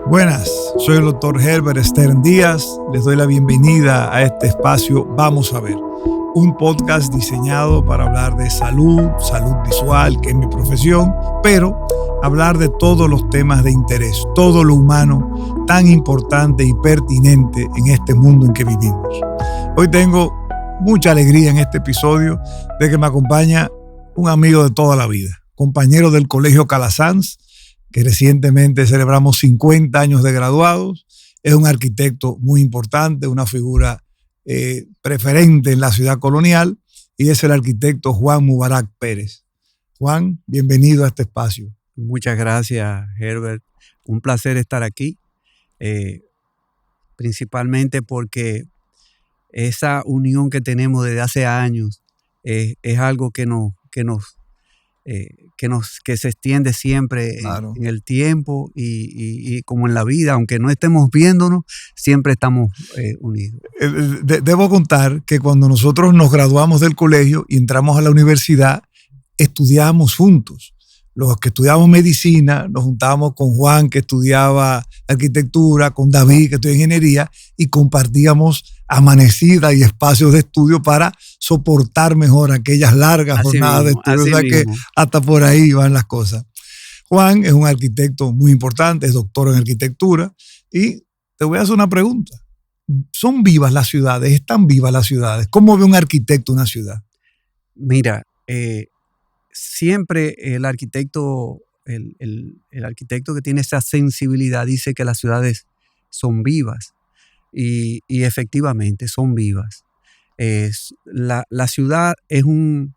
Buenas, soy el doctor Herbert Stern Díaz. Les doy la bienvenida a este espacio Vamos a ver, un podcast diseñado para hablar de salud visual, que es mi profesión, pero hablar de todos los temas de interés, todo lo humano tan importante y pertinente en este mundo en que vivimos. Hoy tengo mucha alegría en este episodio de que me acompaña un amigo de toda la vida, compañero del Colegio Calasanz, que recientemente celebramos 50 años de graduados. Es un arquitecto muy importante, una figura preferente en la ciudad colonial, y es el arquitecto Juan Mubarak Pérez. Juan, bienvenido a este espacio. Muchas gracias, Herbert. Un placer estar aquí, principalmente porque esa unión que tenemos desde hace años es algo que se extiende siempre, claro, en el tiempo y como en la vida, aunque no estemos viéndonos, siempre estamos unidos. Debo contar que cuando nosotros nos graduamos del colegio y entramos a la universidad, estudiábamos juntos. Los que estudiábamos medicina nos juntábamos con Juan, que estudiaba arquitectura, con David, que estudia ingeniería, y compartíamos amanecidas y espacios de estudio para soportar mejor aquellas largas jornadas de estudio. O sea que hasta por ahí van las cosas. Juan es un arquitecto muy importante, es doctor en arquitectura, y te voy a hacer una pregunta. ¿Son vivas las ciudades? ¿Están vivas las ciudades? ¿Cómo ve un arquitecto una ciudad? Mira, siempre el arquitecto que tiene esa sensibilidad dice que las ciudades son vivas, y efectivamente son vivas. La ciudad es un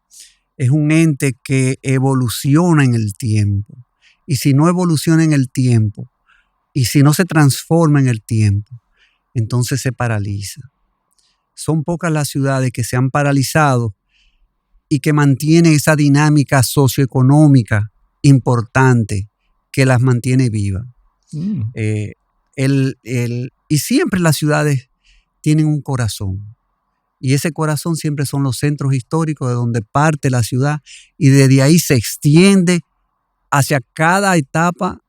ente que evoluciona en el tiempo, y si no evoluciona en el tiempo y si no se transforma en el tiempo, entonces se paraliza. Son pocas las ciudades que se han paralizado y que mantiene esa dinámica socioeconómica importante que las mantiene vivas. Y siempre las ciudades tienen un corazón, y ese corazón siempre son los centros históricos de donde parte la ciudad, y desde ahí se extiende hacia cada etapa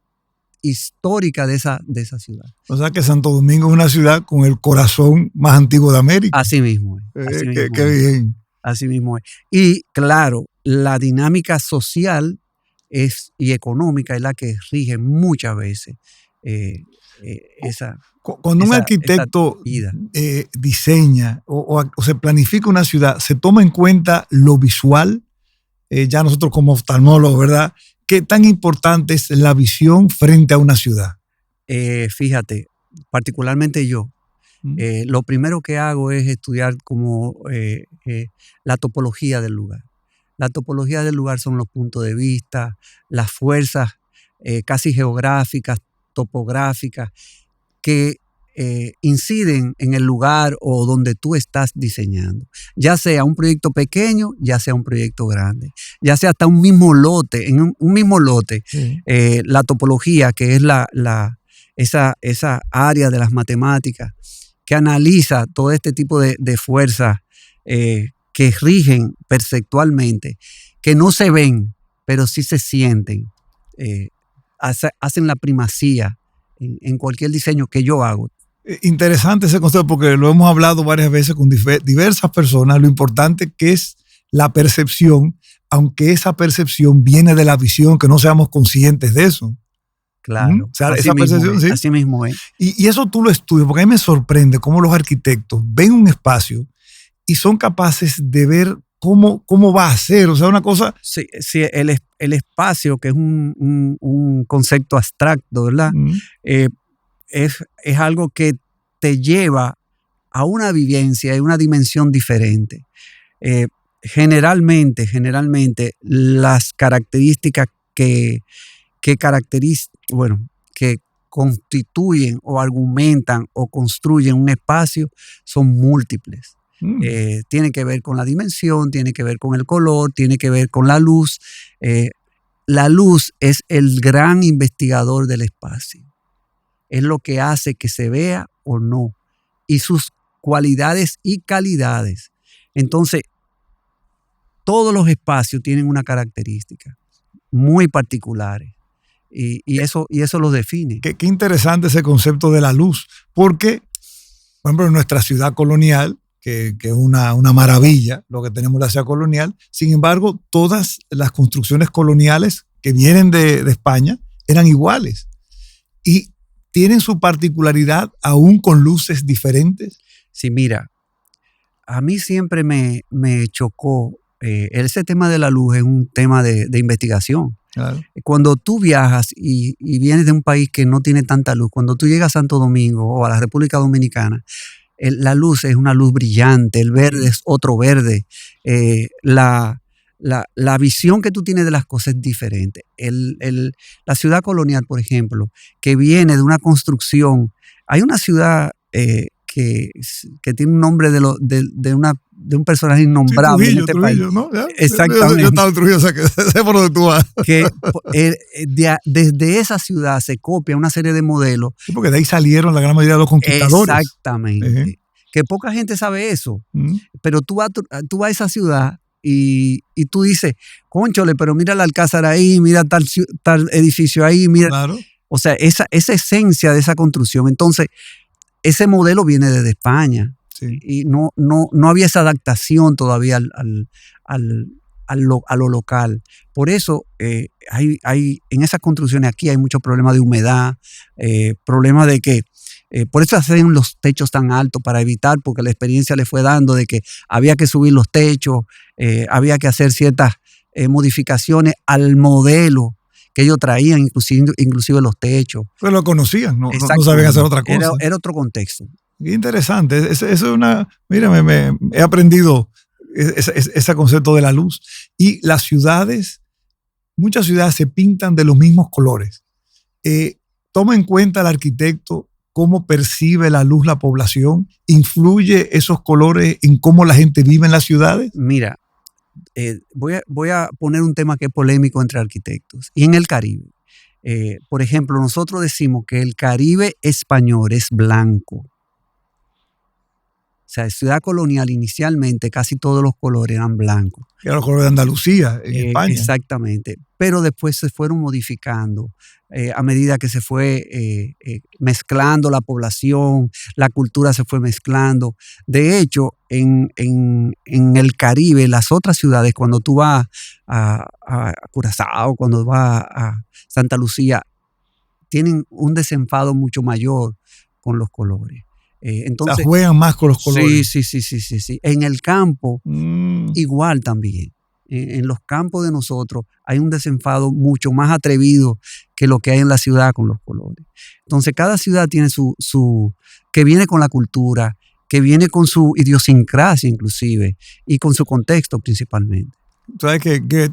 histórica de esa ciudad. O sea que Santo Domingo es una ciudad con el corazón más antiguo de América. Así mismo es. Qué bien. Así mismo es. Y claro, la dinámica social y económica es la que rige muchas veces esa. Cuando un arquitecto diseña o se planifica una ciudad, ¿se toma en cuenta lo visual? Ya nosotros como oftalmólogos, ¿verdad? ¿Qué tan importante es la visión frente a una ciudad? Fíjate, particularmente yo, lo primero que hago es estudiar como la topología del lugar. La topología del lugar son los puntos de vista, las fuerzas casi geográficas, topográficas, que inciden en el lugar o donde tú estás diseñando. Ya sea un proyecto pequeño, ya sea un proyecto grande, ya sea hasta un mismo lote, en un mismo lote. Sí. La topología, que es esa área de las matemáticas que analiza todo este tipo de fuerzas que rigen perceptualmente, que no se ven, pero sí se sienten, hacen la primacía en cualquier diseño que yo hago. Interesante ese concepto, porque lo hemos hablado varias veces con diversas personas, lo importante que es la percepción, aunque esa percepción viene de la visión, que no seamos conscientes de eso. Claro, o sea, esa percepción, sí. Así mismo es. Y eso tú lo estudias, porque a mí me sorprende cómo los arquitectos ven un espacio y son capaces de ver cómo va a ser, o sea, una cosa. Sí, el espacio, que es un concepto abstracto, ¿verdad? Es algo que te lleva a una vivencia y una dimensión diferente. Generalmente las características que constituyen o argumentan o construyen un espacio son múltiples. Tiene que ver con la dimensión, tiene que ver con el color, tiene que ver con la luz. La luz es el gran investigador del espacio. Es lo que hace que se vea o no, y sus cualidades y calidades. Entonces, todos los espacios tienen una característica muy particulares. Y eso los define. Qué interesante ese concepto de la luz, porque, por ejemplo, en nuestra ciudad colonial, que es una maravilla lo que tenemos en la ciudad colonial, sin embargo, todas las construcciones coloniales que vienen de España eran iguales y tienen su particularidad aún con luces diferentes. Sí, mira, a mí siempre me chocó, ese tema de la luz es un tema de investigación. Claro. Cuando tú viajas y vienes de un país que no tiene tanta luz, cuando tú llegas a Santo Domingo o a la República Dominicana, la luz es una luz brillante, el verde es otro verde, la visión que tú tienes de las cosas es diferente. La ciudad colonial, por ejemplo, que viene de una construcción, hay una ciudad que tiene un nombre de un personaje innombrable, sí, Trujillo, en este Trujillo, país. ¿no? ¿Ya? Exactamente. Yo estaba en Trujillo, o sea, que sé por donde tú vas. Que desde esa ciudad se copia una serie de modelos. Sí, porque de ahí salieron la gran mayoría de los conquistadores. Exactamente. Que poca gente sabe eso. Pero tú vas a esa ciudad y tú dices, cónchole, pero mira el Alcázar ahí, mira tal edificio ahí, mira. Claro. O sea, esa esencia de esa construcción. Entonces, ese modelo viene desde España. Sí. Y no había esa adaptación todavía a lo local. Por eso hay en esas construcciones aquí hay muchos problemas de humedad, problemas de que por eso hacen los techos tan altos para evitar, porque la experiencia le fue dando de que había que subir los techos, había que hacer ciertas modificaciones al modelo que ellos traían, inclusive los techos. Pero lo conocían, no sabían hacer otra cosa. Era otro contexto. Qué interesante. Eso es una. Mira, he aprendido ese concepto de la luz. Y las ciudades, muchas ciudades se pintan de los mismos colores. Toma en cuenta el arquitecto cómo percibe la luz la población. ¿Influye esos colores en cómo la gente vive en las ciudades? Mira, voy a poner un tema que es polémico entre arquitectos. Y en el Caribe, por ejemplo, nosotros decimos que el Caribe español es blanco. O sea, ciudad colonial inicialmente casi todos los colores eran blancos. Eran los colores de Andalucía, en España. Exactamente. Pero después se fueron modificando a medida que se fue mezclando la población, la cultura se fue mezclando. De hecho, en el Caribe, las otras ciudades, cuando tú vas a Curazao, cuando vas a Santa Lucía, tienen un desenfado mucho mayor con los colores. Entonces, juegan más con los colores. Sí. En el campo, igual también. En los campos de nosotros hay un desenfado mucho más atrevido que lo que hay en la ciudad con los colores. Entonces, cada ciudad tiene que viene con la cultura, que viene con su idiosincrasia inclusive, y con su contexto principalmente. ¿Sabes que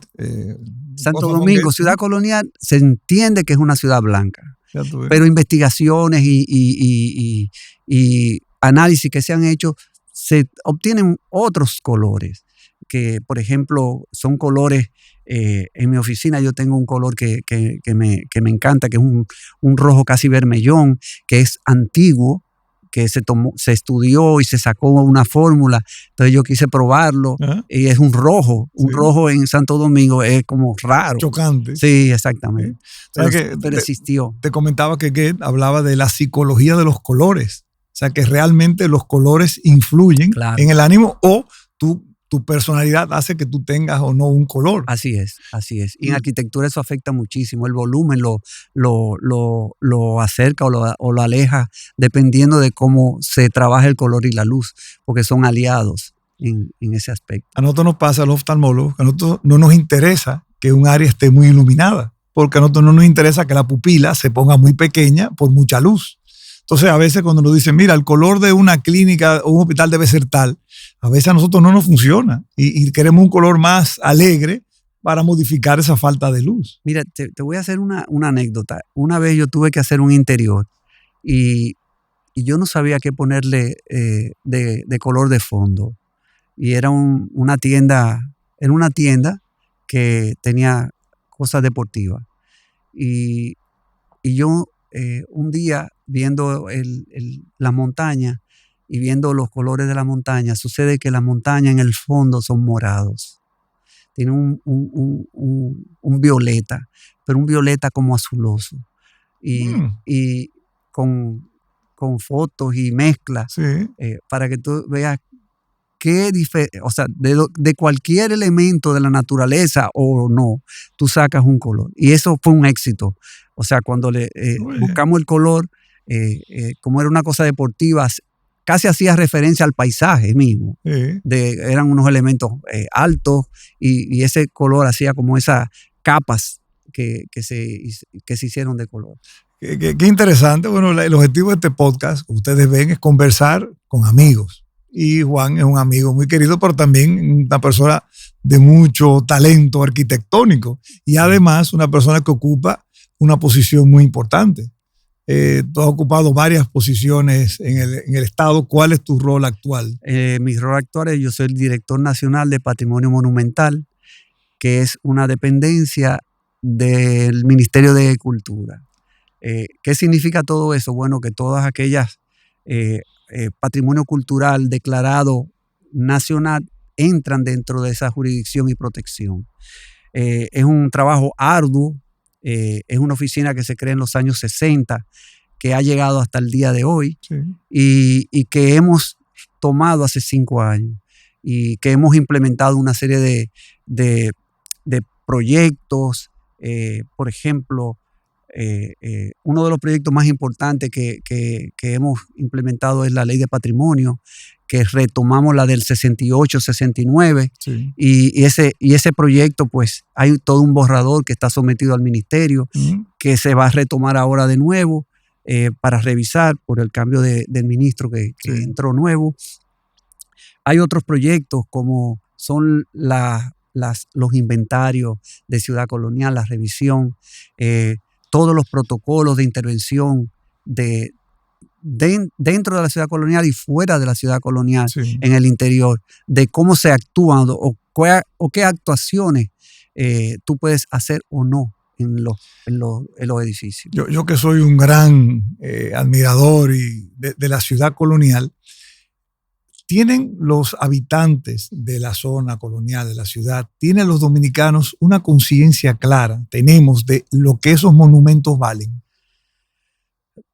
Santo Domingo, ciudad colonial, se entiende que es una ciudad blanca. Pero investigaciones y análisis que se han hecho, se obtienen otros colores, que por ejemplo son colores, en mi oficina yo tengo un color que me encanta, que es un rojo casi vermellón, que es antiguo, que se estudió y se sacó una fórmula, entonces yo quise probarlo. ¿Ah? Y es un rojo en Santo Domingo es como raro. Chocante. Sí, exactamente. Pero existió. Te comentaba que Goethe hablaba de la psicología de los colores, o sea que realmente los colores influyen en el ánimo o tu personalidad hace que tú tengas o no un color. Así es. Y en arquitectura eso afecta muchísimo. El volumen lo acerca o lo aleja dependiendo de cómo se trabaja el color y la luz, porque son aliados en ese aspecto. A nosotros nos pasa, a los oftalmólogos, que a nosotros no nos interesa que un área esté muy iluminada, porque a nosotros no nos interesa que la pupila se ponga muy pequeña por mucha luz. Entonces, a veces cuando nos dicen, mira, el color de una clínica o un hospital debe ser tal, a veces a nosotros no nos funciona y queremos un color más alegre para modificar esa falta de luz. Mira, te voy a hacer una anécdota. Una vez yo tuve que hacer un interior y yo no sabía qué ponerle de color de fondo. Y era una tienda que tenía cosas deportivas. Y yo un día viendo la montaña y viendo los colores de la montaña, sucede que la montaña en el fondo son morados. Tiene un violeta, pero un violeta como azuloso. Y con fotos y mezclas, Sí. para que tú veas o sea, de cualquier elemento de la naturaleza o no, tú sacas un color. Y eso fue un éxito. O sea, cuando buscamos el color, como era una cosa deportiva, casi hacía referencia al paisaje mismo. Sí. Eran unos elementos altos y ese color hacía como esas capas que se hicieron de color. Qué interesante. Bueno, el objetivo de este podcast, ustedes ven, es conversar con amigos. Y Juan es un amigo muy querido, pero también una persona de mucho talento arquitectónico. Y además una persona que ocupa una posición muy importante. Tú has ocupado varias posiciones en el Estado. ¿Cuál es tu rol actual? Mi rol actual es, yo soy el director nacional de Patrimonio Monumental, que es una dependencia del Ministerio de Cultura. ¿Qué significa todo eso? Bueno, que todas aquellas patrimonio cultural declarado nacional entran dentro de esa jurisdicción y protección. Es un trabajo arduo, es una oficina que se creó en los años 60, que ha llegado hasta el día de hoy, Sí. y que hemos tomado hace 5 años y que hemos implementado una serie de proyectos. Por ejemplo, uno de los proyectos más importantes que hemos implementado es la Ley de Patrimonio, que retomamos la del 68-69, Sí. y ese proyecto, pues hay todo un borrador que está sometido al ministerio, que se va a retomar ahora de nuevo para revisar por el cambio del ministro que entró nuevo. Hay otros proyectos como son los inventarios de Ciudad Colonial, la revisión, todos los protocolos de intervención dentro de la Ciudad Colonial y fuera de la Ciudad Colonial, Sí. en el interior, de cómo se actúan o qué actuaciones tú puedes hacer o no en los edificios. Yo que soy un gran admirador de la Ciudad Colonial, ¿tienen los habitantes de la zona colonial, de la ciudad, tienen los dominicanos una conciencia clara, tenemos, de lo que esos monumentos valen?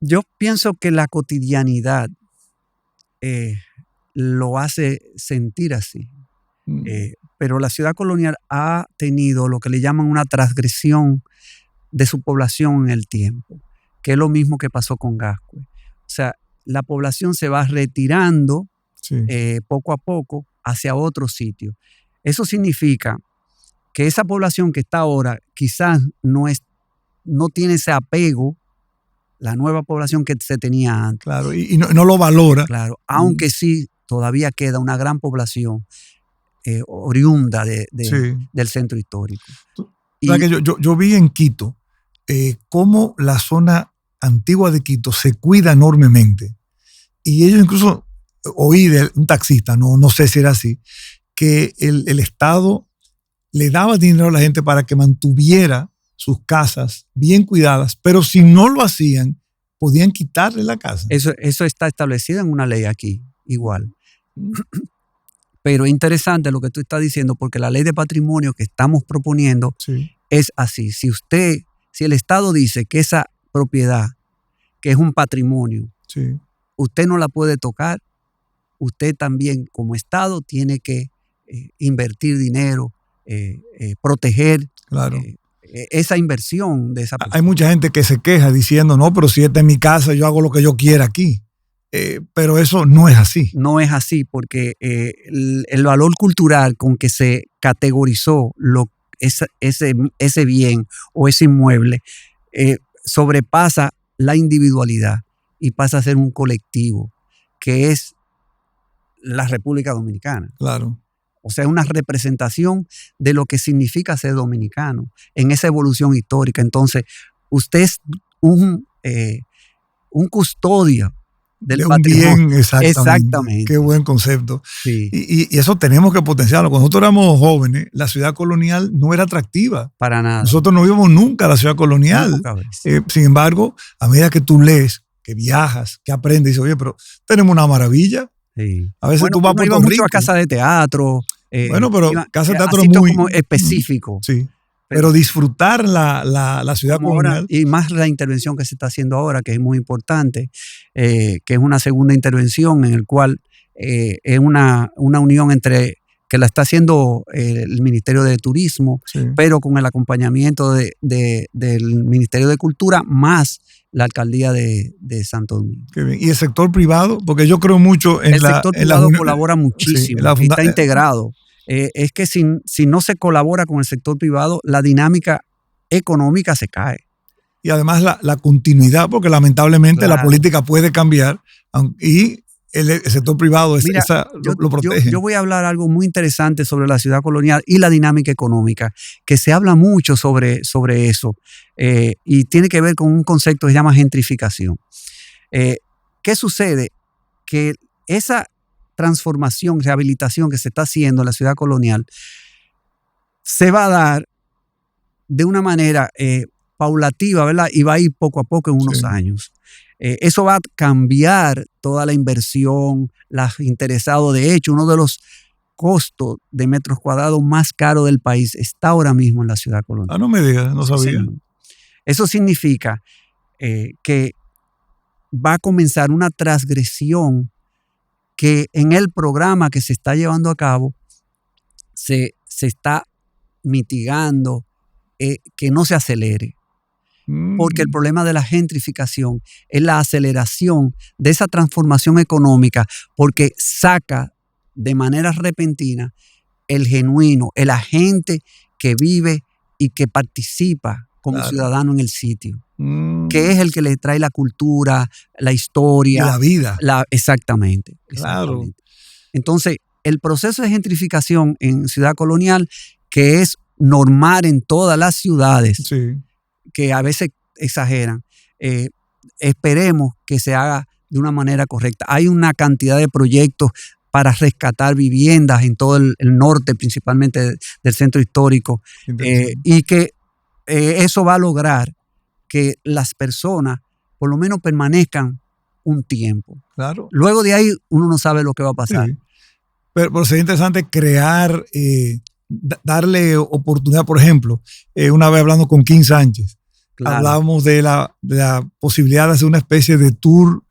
Yo pienso que la cotidianidad lo hace sentir así. Pero la ciudad colonial ha tenido lo que le llaman una transgresión de su población en el tiempo, que es lo mismo que pasó con Gascue. O sea, la población se va retirando poco a poco hacia otro sitio. Eso significa que esa población que está ahora quizás no tiene ese apego, la nueva población que se tenía antes. Claro, y no lo valora. Claro, aunque sí todavía queda una gran población oriunda del centro histórico. Yo vi en Quito cómo la zona antigua de Quito se cuida enormemente. Y ellos incluso, oí de un taxista, no sé si era así, que el Estado le daba dinero a la gente para que mantuviera sus casas bien cuidadas, pero si no lo hacían, podían quitarle la casa. Eso está establecido en una ley aquí, igual. Pero es interesante lo que tú estás diciendo, porque la ley de patrimonio que estamos proponiendo es así. Si el Estado dice que esa propiedad, que es un patrimonio, usted no la puede tocar, usted también como Estado tiene que invertir dinero, proteger esa inversión de esa persona. Hay mucha gente que se queja diciendo, no, pero si esta es mi casa, yo hago lo que yo quiera aquí. Pero eso no es así. No es así, porque el valor cultural con que se categorizó ese bien o ese inmueble sobrepasa la individualidad y pasa a ser un colectivo, que es la República Dominicana. Claro. O sea, es una representación de lo que significa ser dominicano en esa evolución histórica. Entonces, usted es un custodio del patrimonio. Bien, exactamente. Qué buen concepto. Sí. Y eso tenemos que potenciarlo. Cuando nosotros éramos jóvenes, la ciudad colonial no era atractiva. Para nada. Nosotros no íbamos nunca a la ciudad colonial. Sin embargo, a medida que tú lees, que viajas, que aprendes, dices, oye, pero tenemos una maravilla. Sí. A veces tú vas por mucho a casa de teatro. Bueno, pero casa de teatro es muy como específico. Sí. pero disfrutar la ciudad colonial. Y más la intervención que se está haciendo ahora, que es muy importante, que es una segunda intervención en el cual es una unión entre que la está haciendo el Ministerio de Turismo, sí, pero con el acompañamiento del Ministerio de Cultura, más la Alcaldía de Santo Domingo. Qué bien. ¿Y el sector privado? Porque yo creo mucho en el sector privado colabora muchísimo, sí, está integrado. Es que si no se colabora con el sector privado, la dinámica económica se cae. Y además la continuidad, porque lamentablemente la política puede cambiar y el sector privado lo protege. Yo voy a hablar algo muy interesante sobre la ciudad colonial y la dinámica económica, que se habla mucho sobre eso, y tiene que ver con un concepto que se llama gentrificación. ¿Qué sucede? Que esa transformación, rehabilitación que se está haciendo en la ciudad colonial se va a dar de una manera paulativa, ¿verdad? Y va a ir poco a poco en unos años. Eso va a cambiar toda la inversión, los interesados. De hecho, uno de los costos de metros cuadrados más caros del país está ahora mismo en la ciudad colonial. Ah, no me digas, no sabía. Eso significa que va a comenzar una transgresión que en el programa que se está llevando a cabo se está mitigando, que no se acelere. Porque el problema de la gentrificación es la aceleración de esa transformación económica, porque saca de manera repentina el genuino, el agente que vive y que participa como ciudadano en el sitio, que es el que le trae la cultura, la historia. La vida. Exactamente. Claro. Entonces, el proceso de gentrificación en Ciudad Colonial, que es normal en todas las ciudades, sí, que a veces exageran, esperemos que se haga de una manera correcta. Hay una cantidad de proyectos para rescatar viviendas en todo el norte, principalmente del centro histórico, y que eso va a lograr que las personas por lo menos permanezcan un tiempo. Claro. Luego de ahí uno no sabe lo que va a pasar. Sí. Pero sería interesante crear, darle oportunidad. Por ejemplo, una vez hablando con Kim Sánchez, hablábamos de la posibilidad de hacer una especie de tour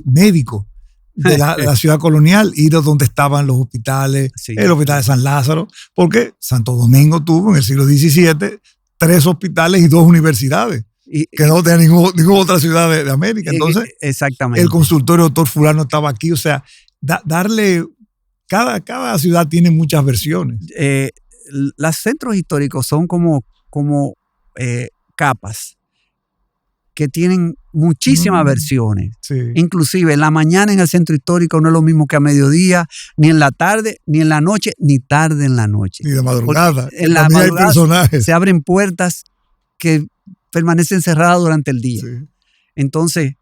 médico de la ciudad colonial, ir a donde estaban los hospitales, sí, el hospital de San Lázaro, porque Santo Domingo tuvo en el siglo XVII 3 hospitales y 2 universidades, que no tenía ninguna otra ciudad de América. Entonces, exactamente, el consultorio doctor fulano estaba aquí. O sea, darle... Cada ciudad tiene muchas versiones. Los centros históricos son como capas que tienen muchísimas versiones. Sí. Inclusive en la mañana en el centro histórico no es lo mismo que a mediodía, ni en la tarde, ni en la noche, ni tarde en la noche. Ni de madrugada. Porque en la madrugada se abren puertas que permanecen cerradas durante el día. Sí. Entonces,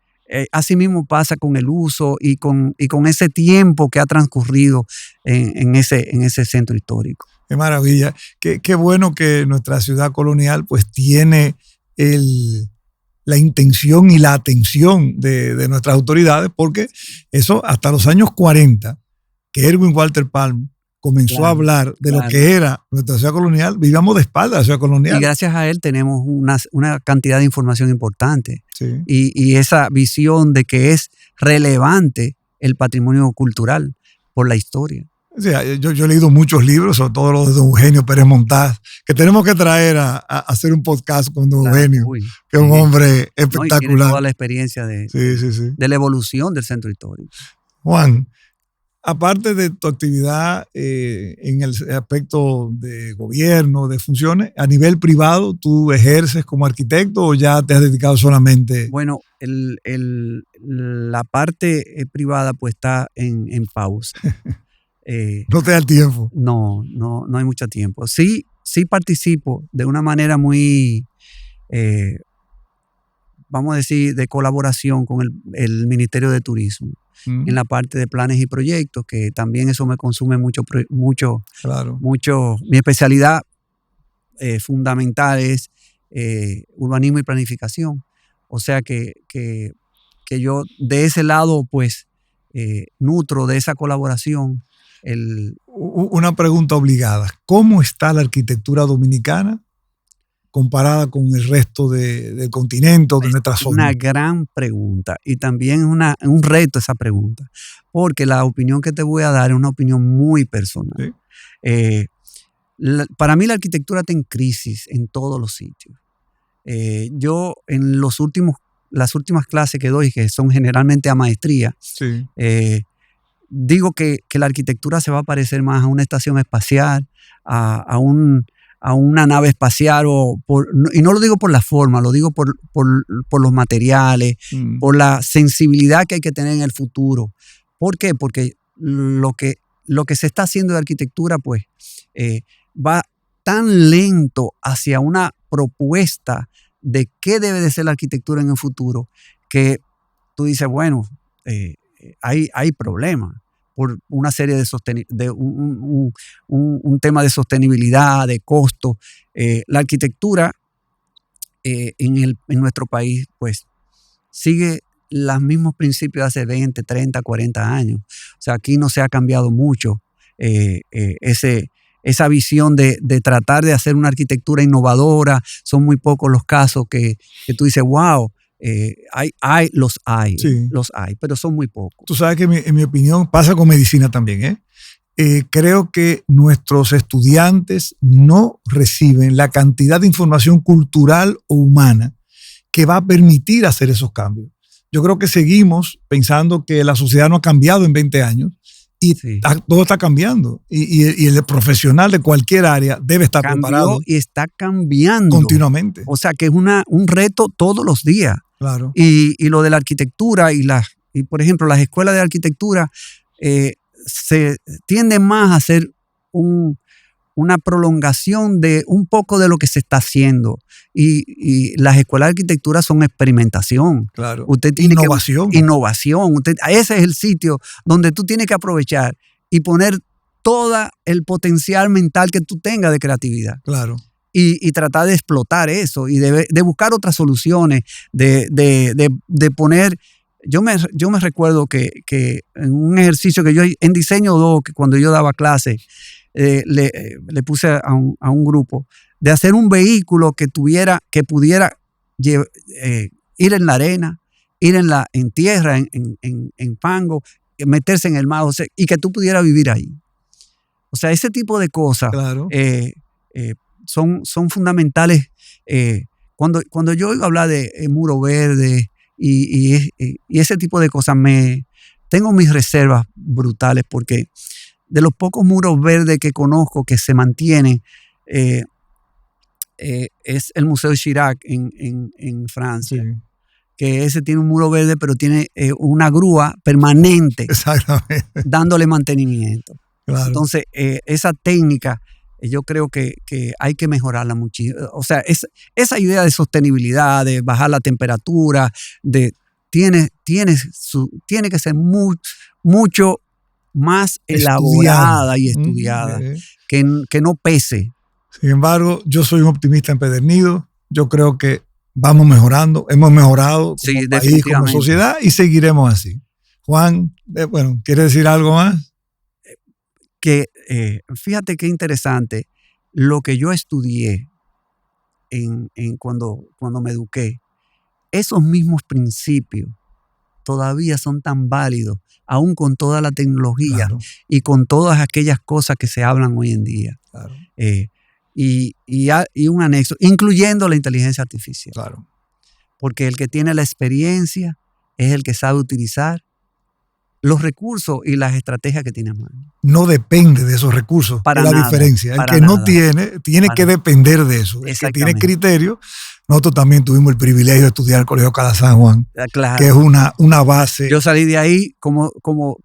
así mismo pasa con el uso y con ese tiempo que ha transcurrido en ese centro histórico. Qué maravilla. Qué bueno que nuestra ciudad colonial pues tiene la intención y la atención de nuestras autoridades, porque eso hasta los años 40, que Erwin Walter Palm comenzó a hablar de lo que era nuestra ciudad colonial, vivíamos de espaldas a la ciudad colonial. Y gracias a él tenemos una cantidad de información importante. Sí. Y esa visión de que es relevante el patrimonio cultural por la historia. O sea, yo he leído muchos libros, sobre todo los de don Eugenio Pérez Montaz, que tenemos que traer a hacer un podcast con don Eugenio, que es un hombre espectacular. Y tiene toda la experiencia de la evolución del centro histórico. Juan, aparte de tu actividad en el aspecto de gobierno, de funciones, a nivel privado, ¿tú ejerces como arquitecto o ya te has dedicado solamente? Bueno, la parte privada pues está en pausa. ¿No te da el tiempo? No hay mucho tiempo. Sí participo de una manera muy, vamos a decir, de colaboración con el Ministerio de Turismo. En la parte de planes y proyectos, que también eso me consume mucho. Claro. Mi especialidad fundamental es urbanismo y planificación. O sea que yo de ese lado pues nutro de esa colaboración. Una pregunta obligada. ¿Cómo está la arquitectura dominicana comparada con el resto del continente o de nuestra zona? Una gran pregunta y también un reto esa pregunta, porque la opinión que te voy a dar es una opinión muy personal. ¿Sí? Para mí la arquitectura está en crisis en todos los sitios. Yo en las últimas clases que doy, que son generalmente a maestría, sí, digo que la arquitectura se va a parecer más a una estación espacial, a una nave espacial, y no lo digo por la forma, lo digo por los materiales, por la sensibilidad que hay que tener en el futuro. ¿Por qué? Porque lo que se está haciendo de arquitectura pues va tan lento hacia una propuesta de qué debe de ser la arquitectura en el futuro, que tú dices, bueno, hay problemas por una serie de un tema de sostenibilidad, de costo. La arquitectura en nuestro país pues sigue los mismos principios de hace 20, 30, 40 años. O sea, aquí no se ha cambiado mucho esa visión de tratar de hacer una arquitectura innovadora. Son muy pocos los casos que tú dices, wow, los hay, pero son muy pocos. Tú sabes que en mi opinión pasa con medicina también. Creo que nuestros estudiantes no reciben la cantidad de información cultural o humana que va a permitir hacer esos cambios. Yo creo que seguimos pensando que la sociedad no ha cambiado en 20 años y sí, todo está cambiando. Y el profesional de cualquier área debe estar preparado. Y está cambiando continuamente. O sea que es un reto todos los días. Claro. Y lo de la arquitectura y por ejemplo, las escuelas de arquitectura se tienden más a ser una prolongación de un poco de lo que se está haciendo. Y las escuelas de arquitectura son experimentación. Claro. Usted tiene innovación. Innovación. Ese es el sitio donde tú tienes que aprovechar y poner todo el potencial mental que tú tengas de creatividad. Claro. Y tratar de explotar eso y de buscar otras soluciones, de poner. Yo me recuerdo que en un ejercicio que yo en diseño 2, que cuando yo daba clases, le puse a un grupo de hacer un vehículo que pudiera ir en la arena, ir en tierra, en fango, meterse en el mar, o sea, y que tú pudieras vivir ahí. O sea, ese tipo de cosas. Claro. Son fundamentales. Cuando yo oigo hablar de muro verde y ese tipo de cosas, tengo mis reservas brutales, porque de los pocos muros verdes que conozco que se mantienen es el Museo Chirac en Francia. Sí. Que ese tiene un muro verde, pero tiene una grúa permanente dándole mantenimiento. Claro. Entonces, esa técnica yo creo que hay que mejorarla muchísimo. O sea, esa idea de sostenibilidad, de bajar la temperatura, tiene que ser mucho más elaborada y estudiada, que no pese. Sin embargo, yo soy un optimista empedernido. Yo creo que vamos mejorando, hemos mejorado como país, como sociedad, y seguiremos así. Juan, ¿quieres decir algo más? Que fíjate qué interesante, lo que yo estudié cuando me eduqué, esos mismos principios todavía son tan válidos, aún con toda la tecnología. Claro. Y con todas aquellas cosas que se hablan hoy en día. Claro. Y un anexo, incluyendo la inteligencia artificial. Claro. Porque el que tiene la experiencia es el que sabe utilizar los recursos y las estrategias que tiene a mano. No depende de esos recursos. Para nada, diferencia. El que no tiene que depender de eso. El que tiene criterio. Nosotros también tuvimos el privilegio de estudiar en el Colegio Cala San Juan, claro, que es una base. Yo salí de ahí como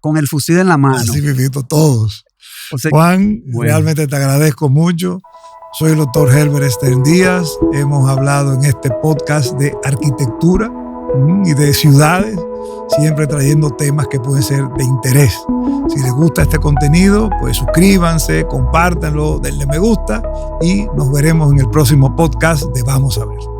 con el fusil en la mano. Así vivimos todos. O sea, Juan, realmente te agradezco mucho. Soy el doctor Herbert Stern Díaz. Hemos hablado en este podcast de arquitectura y de ciudades, siempre trayendo temas que pueden ser de interés. Si les gusta este contenido, pues suscríbanse, compártanlo, denle me gusta y nos veremos en el próximo podcast de Vamos a Ver.